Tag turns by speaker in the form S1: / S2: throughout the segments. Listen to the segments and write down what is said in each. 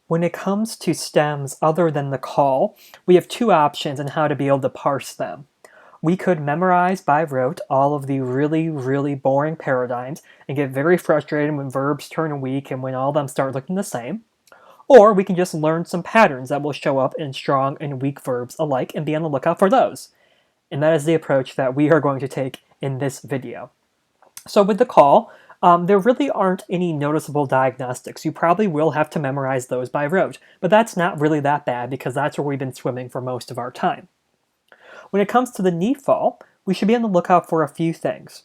S1: When it comes to stems other than the call, we have two options on how to be able to parse them. We could memorize by rote all of the really boring paradigms and get very frustrated when verbs turn weak and when all of them start looking the same. Or we can just learn some patterns that will show up in strong and weak verbs alike and be on the lookout for those. And that is the approach that we are going to take in this video. So with the call, there really aren't any noticeable diagnostics. You probably will have to memorize those by rote, but that's not really that bad because that's where we've been swimming for most of our time. When it comes to the Nepal, we should be on the lookout for a few things.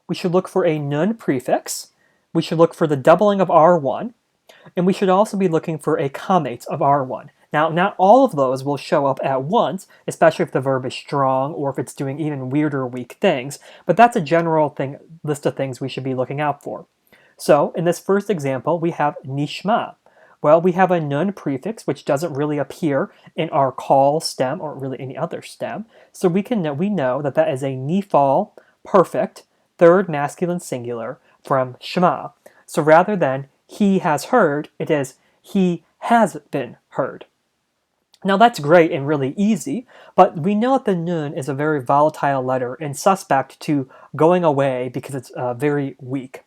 S1: We should look for a nun prefix, we should look for the doubling of R1, and we should also be looking for a commate of R1. Now, not all of those will show up at once, especially if the verb is strong or if it's doing even weirder weak things, but that's a general list of things we should be looking out for. So, in this first example, we have nishma. Well, we have a nun prefix, which doesn't really appear in our call stem or really any other stem, so we know that that is a Nepal perfect third masculine singular from shema. So rather than he has heard, it is he has been heard. Now that's great and really easy, but we know that the nun is a very volatile letter and suspect to going away because it's very weak.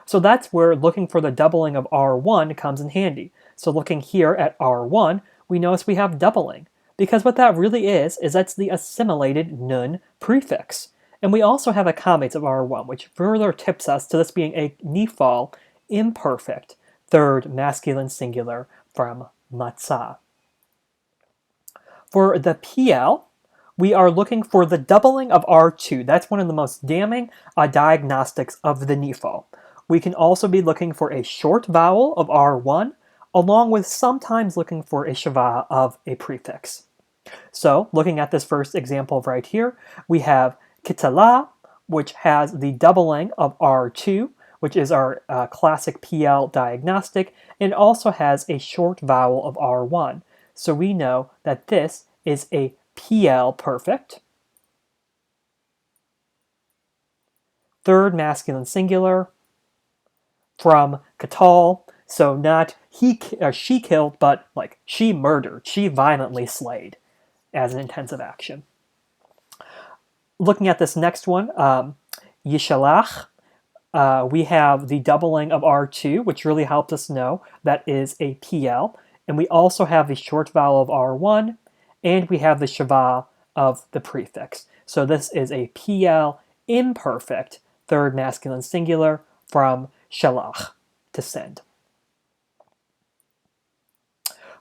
S1: So that's where looking for the doubling of R1 comes in handy. So looking here at R1, we notice we have doubling, because what that really is that's the assimilated nun prefix. And we also have a commate of R1, which further tips us to this being a Nepal imperfect third masculine singular from matzah. For the PL, we are looking for the doubling of R2. That's one of the most damning diagnostics of the Nepal. We can also be looking for a short vowel of R1, along with sometimes looking for a shava of a prefix. So, looking at this first example right here, we have kitala, which has the doubling of R2, which is our classic PL diagnostic, and also has a short vowel of R1. So we know that this is a PL perfect, third masculine singular from katal. So not she killed, but like she murdered, she violently slayed as an intensive action. Looking at this next one, yishalach, we have the doubling of R2, which really helps us know that is a PL. And we also have the short vowel of R1, and we have the shava of the prefix. So this is a PL imperfect third masculine singular from shalach, to send.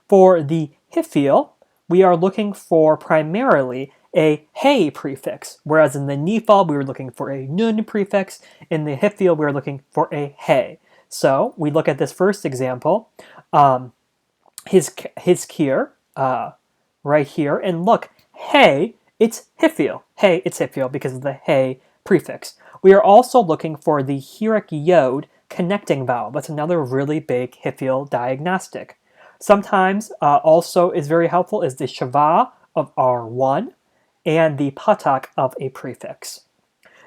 S1: For the hifil, we are looking for primarily a hey prefix, whereas in the Nepal we were looking for a nun prefix. In the hifil we were looking for a hey. So we look at this first example. His kier, right here, and look, hey, it's hifil. Hey, it's hifil because of the hey prefix. We are also looking for the hirik yod connecting vowel. That's another really big hifil diagnostic. Sometimes also is very helpful is the shava of R1 and the patak of a prefix.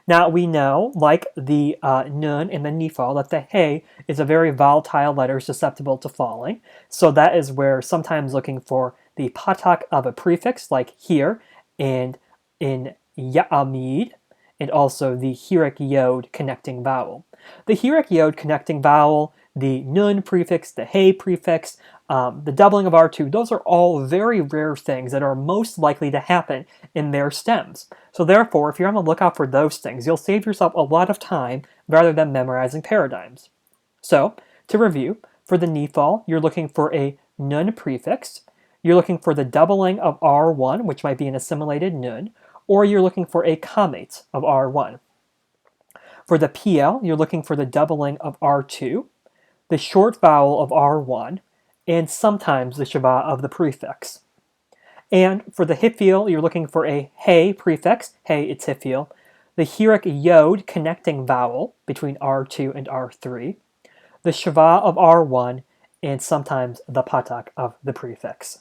S1: Now we know, like the nun in the Nepal, that the hey is a very volatile letter susceptible to falling. So that is where sometimes looking for the patak of a prefix, like here, and in ya'amid, and also the hirik yod connecting vowel. The hirik yod connecting vowel, the nun prefix, the hey prefix, the doubling of R2, those are all very rare things that are most likely to happen in their stems. So therefore, if you're on the lookout for those things, you'll save yourself a lot of time rather than memorizing paradigms. So, to review, for the Nepal, you're looking for a nun prefix, you're looking for the doubling of R1, which might be an assimilated nun, or you're looking for a commate of R1. For the PL, you're looking for the doubling of R2, the short vowel of R1, and sometimes the shava of the prefix. And for the hifil, you're looking for a hey prefix, hey, it's hifil, the hirik yod connecting vowel between R2 and R3, the shava of R1, and sometimes the patak of the prefix.